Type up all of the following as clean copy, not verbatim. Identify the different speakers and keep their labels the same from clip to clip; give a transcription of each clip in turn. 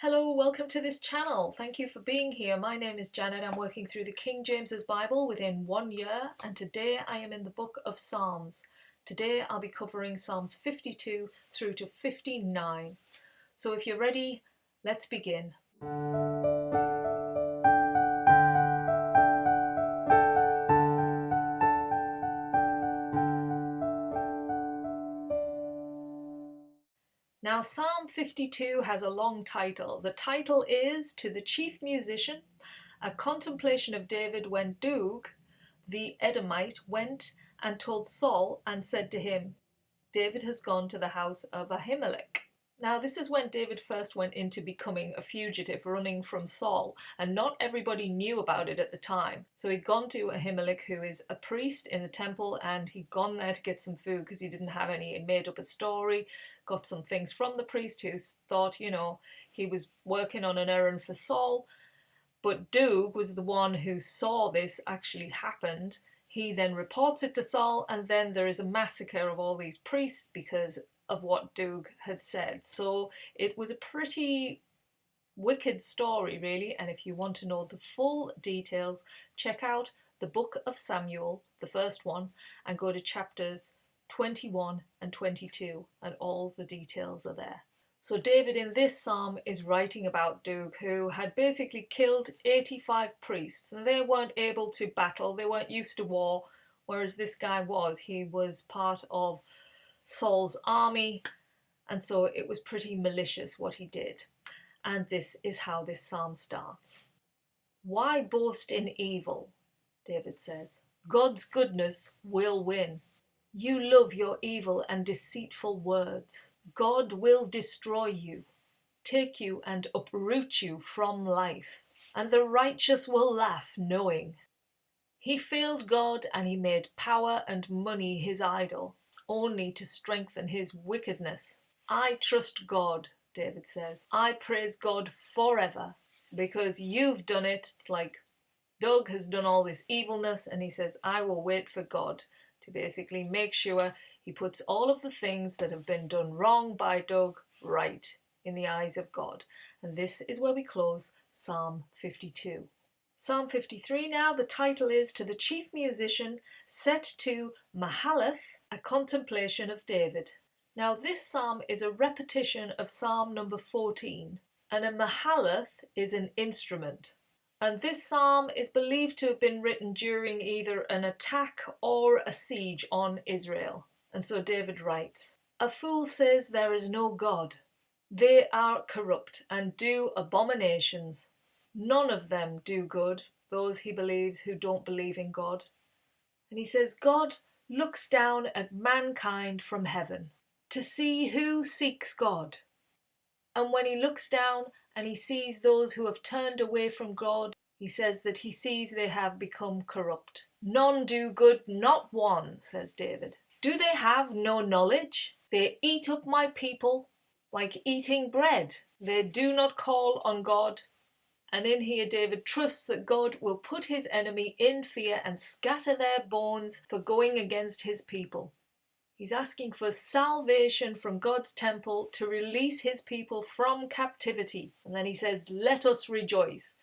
Speaker 1: Hello, welcome to this channel. Thank you for being here. My name is Janet. I'm working through the King James's Bible within 1 year, and today I am in the book of Psalms. Today I'll be covering Psalms 52 through to 59. So if you're ready, let's begin. Now Psalm 52 has a long title. The title is To the Chief Musician, a contemplation of David when Doeg, the Edomite, went and told Saul and said to him, David has gone to the house of Ahimelech. Now this is when David first went into becoming a fugitive running from Saul, and not everybody knew about it at the time. So he'd gone to Ahimelech, who is a priest in the temple, and he'd gone there to get some food because he didn't have any. He made up a story, got some things from the priest who thought, he was working on an errand for Saul. But Doeg was the one who saw this actually happened. He then reports it to Saul, and then there is a massacre of all these priests because of what Doeg had said. So it was a pretty wicked story, really, and if you want to know the full details, check out the book of Samuel, the first one, and go to chapters 21 and 22, and all the details are there. So David in this psalm is writing about Doeg, who had basically killed 85 priests, and they weren't able to battle, they weren't used to war, whereas this guy was. He was part of Saul's army, and so it was pretty malicious what he did. And this is how this psalm starts. Why boast in evil? David says. God's goodness will win. You love your evil and deceitful words. God will destroy you, take you and uproot you from life, and the righteous will laugh, knowing. He failed God, and he made power and money his idol, only to strengthen his wickedness. I trust God, David says. I praise God forever, because you've done it. It's like Doeg has done all this evilness, and he says, I will wait for God to basically make sure he puts all of the things that have been done wrong by Doeg right in the eyes of God. And this is where we close Psalm 52. Psalm 53 now, the title is To the Chief Musician, set to Mahalath, a contemplation of David. Now this psalm is a repetition of Psalm number 14, and a Mahalath is an instrument. And this psalm is believed to have been written during either an attack or a siege on Israel. And so David writes, A fool says there is no God. They are corrupt and do abominations. None of them do good, those he believes who don't believe in God. And he says, God looks down at mankind from heaven to see who seeks God. And when he looks down and he sees those who have turned away from God, he says that he sees they have become corrupt. None do good, not one, says David. Do they have no knowledge? They eat up my people like eating bread. They do not call on God. And in here David trusts that God will put his enemy in fear and scatter their bones for going against his people. He's asking for salvation from God's temple to release his people from captivity. And then he says, let us rejoice.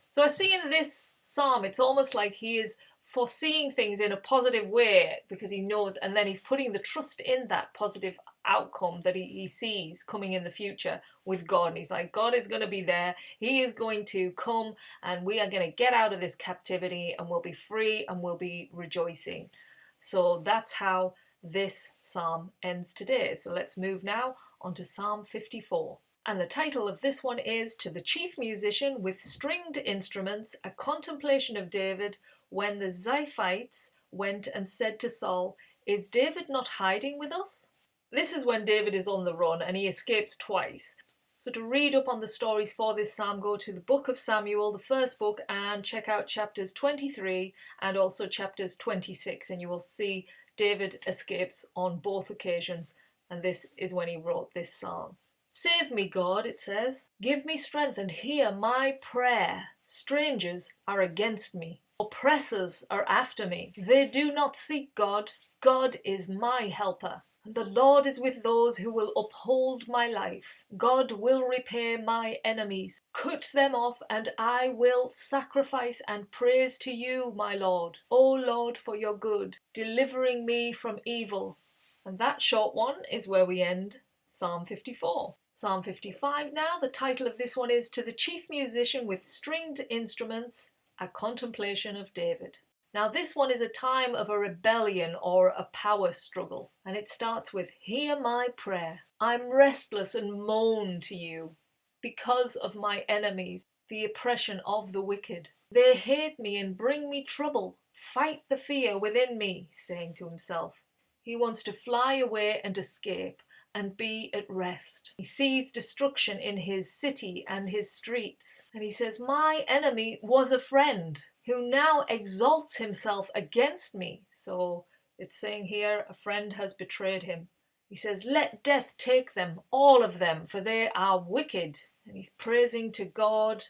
Speaker 1: So I see in this psalm, it's almost like he is foreseeing things in a positive way because he knows, and then he's putting the trust in that positive outcome that he sees coming in the future with God. And he's like, God is going to be there. He is going to come and we are going to get out of this captivity and we'll be free and we'll be rejoicing. So that's how this psalm ends today. So let's move now on to Psalm 54. And the title of this one is To the Chief Musician with Stringed Instruments, a contemplation of David when the Ziphites went and said to Saul, Is David not hiding with us? This is when David is on the run and he escapes twice. So to read up on the stories for this psalm, go to the book of Samuel, the first book, and check out chapters 23 and also chapters 26, and you will see David escapes on both occasions, and this is when he wrote this psalm. Save me, God, it says. Give me strength and hear my prayer. Strangers are against me. Oppressors are after me. They do not seek God. God is my helper. The Lord is with those who will uphold my life. God will repay my enemies. Cut them off, and I will sacrifice and praise to you, my Lord. O Lord, for your good, delivering me from evil. And that short one is where we end Psalm 54. Psalm 55 now, the title of this one is To the Chief Musician with Stringed Instruments, a Contemplation of David. Now this one is a time of a rebellion or a power struggle, and it starts with, Hear my prayer. I'm restless and moan to you because of my enemies, the oppression of the wicked. They hate me and bring me trouble. Fight the fear within me, saying to himself. He wants to fly away and escape and be at rest. He sees destruction in his city and his streets, and he says, My enemy was a friend who now exalts himself against me. So it's saying here a friend has betrayed him. He says, Let death take them, all of them, for they are wicked. And he's praising to God,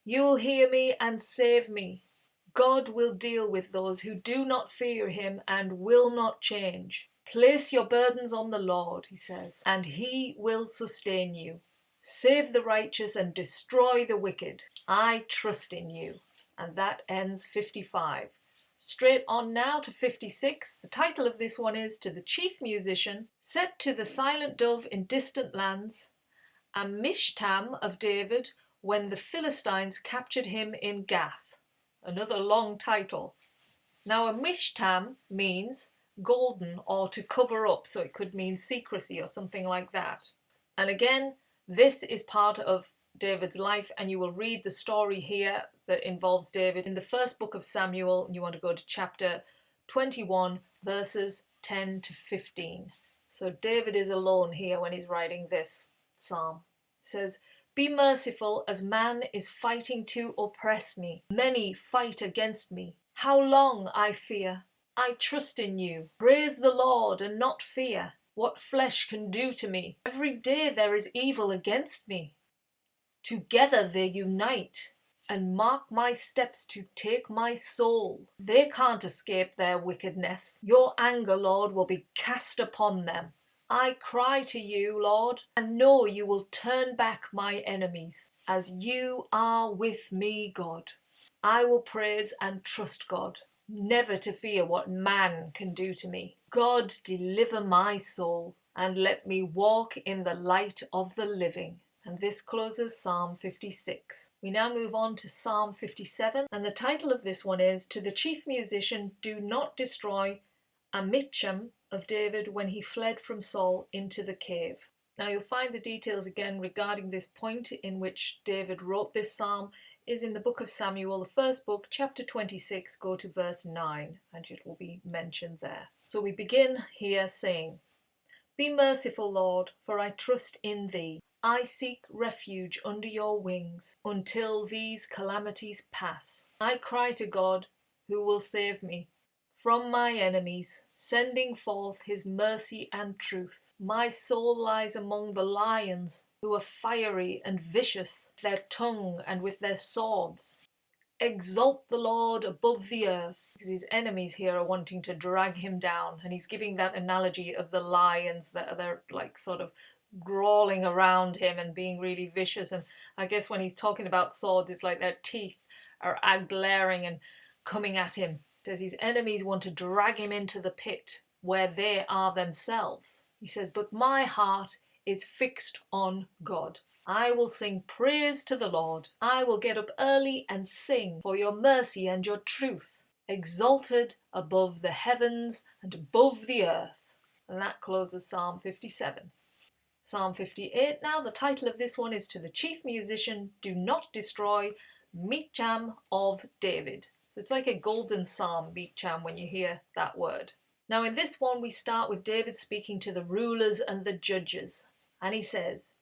Speaker 1: You will hear me and save me. God will deal with those who do not fear him and will not change. Place your burdens on the Lord, he says, and he will sustain you. Save the righteous and destroy the wicked. I trust in you. And that ends 55. Straight on now to 56. The title of this one is To the Chief Musician, set to the silent dove in distant lands, a mishtam of David when the Philistines captured him in Gath. Another long title. Now a mishtam means golden or to cover up, so it could mean secrecy or something like that. And again, this is part of David's life, and you will read the story here that involves David in the first book of Samuel. You want to go to chapter 21, verses 10 to 15. So David is alone here when he's writing this psalm. It says, Be merciful as man is fighting to oppress me. Many fight against me. How long, I fear? I trust in you. Praise the Lord and not fear. What flesh can do to me? Every day there is evil against me. Together they unite and mark my steps to take my soul. They can't escape their wickedness. Your anger, Lord, will be cast upon them. I cry to you, Lord, and know you will turn back my enemies. As you are with me, God, I will praise and trust God, never to fear what man can do to me. God, deliver my soul, and let me walk in the light of the living. And this closes Psalm 56. We now move on to Psalm 57, and the title of this one is To the Chief Musician, Do Not Destroy, a Michtam of David when he fled from Saul into the cave. Now you'll find the details again regarding this point in which David wrote this psalm is in the book of Samuel, the first book, chapter 26, go to verse 9, and it will be mentioned there. So we begin here saying, Be merciful, Lord, for I trust in thee. I seek refuge under your wings until these calamities pass. I cry to God, who will save me from my enemies, sending forth his mercy and truth. My soul lies among the lions, who are fiery and vicious, with their tongue and with their swords. Exalt the Lord above the earth, because his enemies here are wanting to drag him down, and he's giving that analogy of the lions that are like sort of crawling around him and being really vicious. And I guess when he's talking about swords, it's like their teeth are glaring and coming at him. He says his enemies want to drag him into the pit where they are themselves. He says, but my heart is fixed on God. I will sing praise to the Lord. I will get up early and sing for your mercy and your truth, exalted above the heavens and above the earth. And that closes Psalm 57. Psalm 58 now, the title of this one is To the Chief Musician, Do Not Destroy, Michtam of David. So it's like a golden psalm, Michtam, when you hear that word. Now in this one we start with David speaking to the rulers and the judges. And he says,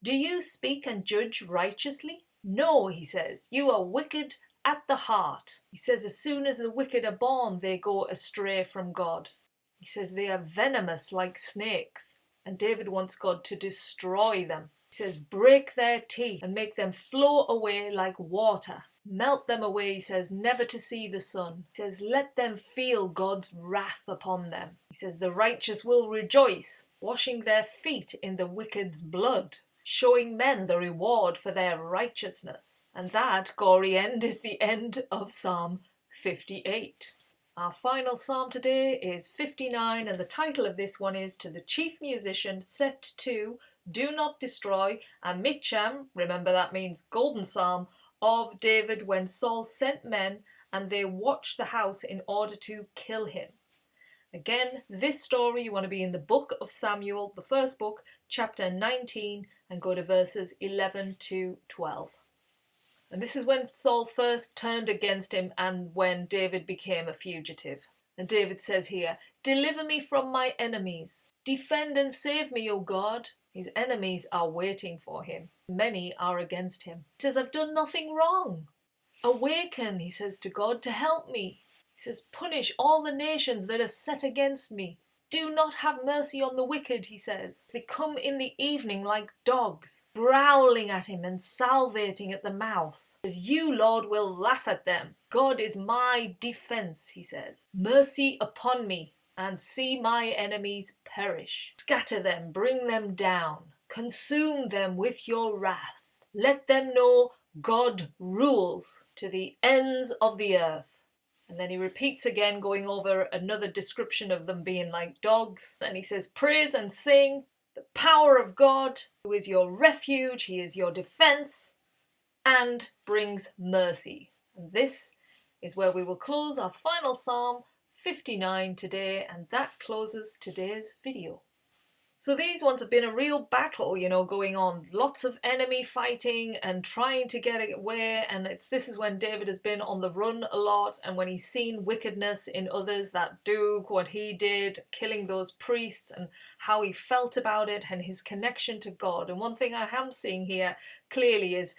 Speaker 1: Do you speak and judge righteously? No, he says, you are wicked at the heart. He says as soon as the wicked are born, they go astray from God. He says they are venomous like snakes. And David wants God to destroy them. He says, break their teeth and make them flow away like water. Melt them away, he says, never to see the sun. He says, let them feel God's wrath upon them. He says, the righteous will rejoice, washing their feet in the wicked's blood, showing men the reward for their righteousness. And that gory end is the end of Psalm 58. Our final psalm today is 59, and the title of this one is To the Chief Musician, set to Do Not Destroy, a Micham, remember that means golden psalm, of David when Saul sent men and they watched the house in order to kill him. Again, this story you want to be in the book of Samuel, the first book, chapter 19, and go to verses 11 to 12. And this is when Saul first turned against him and when David became a fugitive. And David says here, deliver me from my enemies. Defend and save me, O God. His enemies are waiting for him. Many are against him. He says, I've done nothing wrong. Awaken, he says to God, to help me. He says, punish all the nations that are set against me. Do not have mercy on the wicked, he says. They come in the evening like dogs, growling at him and salivating at the mouth. As you, Lord, will laugh at them. God is my defense, he says. Mercy upon me, and see my enemies perish. Scatter them, bring them down. Consume them with your wrath. Let them know God rules to the ends of the earth. And then he repeats again, going over another description of them being like dogs. And he says, praise and sing the power of God, who is your refuge, he is your defense, and brings mercy. And this is where we will close our final Psalm 59 today, and that closes today's video. So these ones have been a real battle, going on. Lots of enemy fighting and trying to get away. And this is when David has been on the run a lot, and when he's seen wickedness in others, that Doeg, what he did, killing those priests, and how he felt about it and his connection to God. And one thing I am seeing here clearly is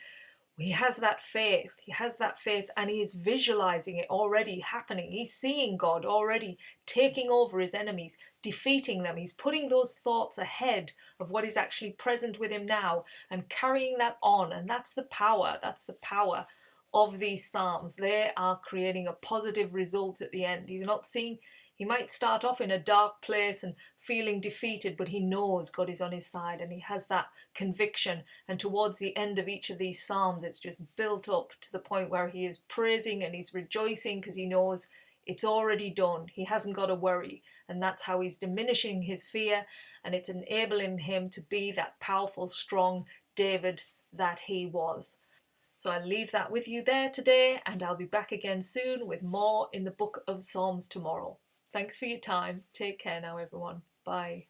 Speaker 1: he has that faith. He has that faith, and he's visualizing it already happening. He's seeing God already taking over his enemies, defeating them. He's putting those thoughts ahead of what is actually present with him now and carrying that on. And that's the power. That's the power of these Psalms. They are creating a positive result at the end. He's not seeing, he might start off in a dark place and feeling defeated, but he knows God is on his side and he has that conviction. And towards the end of each of these Psalms, it's just built up to the point where he is praising and he's rejoicing because he knows it's already done. He hasn't got to worry. And that's how he's diminishing his fear, and it's enabling him to be that powerful, strong David that he was. So I'll leave that with you there today, and I'll be back again soon with more in the book of Psalms tomorrow. Thanks for your time. Take care now, everyone. Bye.